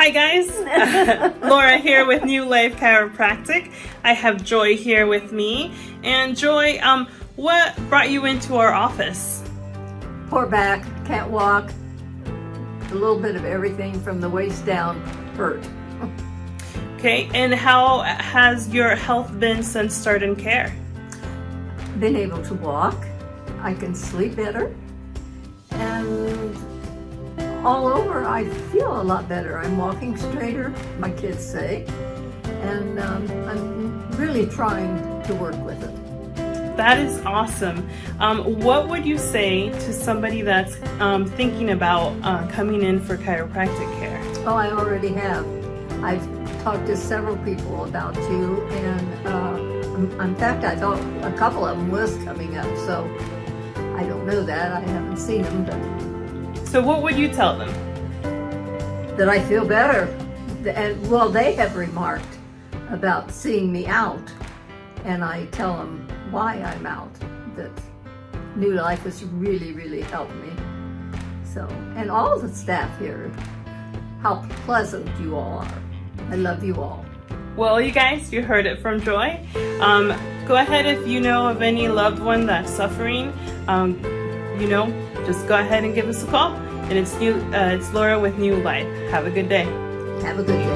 Hi guys, Laura here with New Life Chiropractic. I have Joy here with me. And Joy, what brought you into our office? Poor back, can't walk. A little bit of everything from the waist down hurt. Okay, and how has your health been since starting care? Been able to walk. I can sleep better. And all over, I feel a lot better. I'm walking straighter, my kids say. And I'm really trying to work with it. That is awesome. What would you say to somebody that's thinking about coming in for chiropractic care? Oh, I already have. I've talked to several people about you, and in fact, I thought a couple of them was coming up, so I don't know that. I haven't seen them, but... So what would you tell them? That I feel better. And, well, they have remarked about seeing me out, and I tell them why I'm out, that New Life has really, really helped me. So, and all the staff here, how pleasant you all are. I love you all. Well, you guys, you heard it from Joy. Go ahead if you know of any loved one that's suffering, just go ahead and give us a call. And it's Laura with New Life. Have a good day. Have a good day.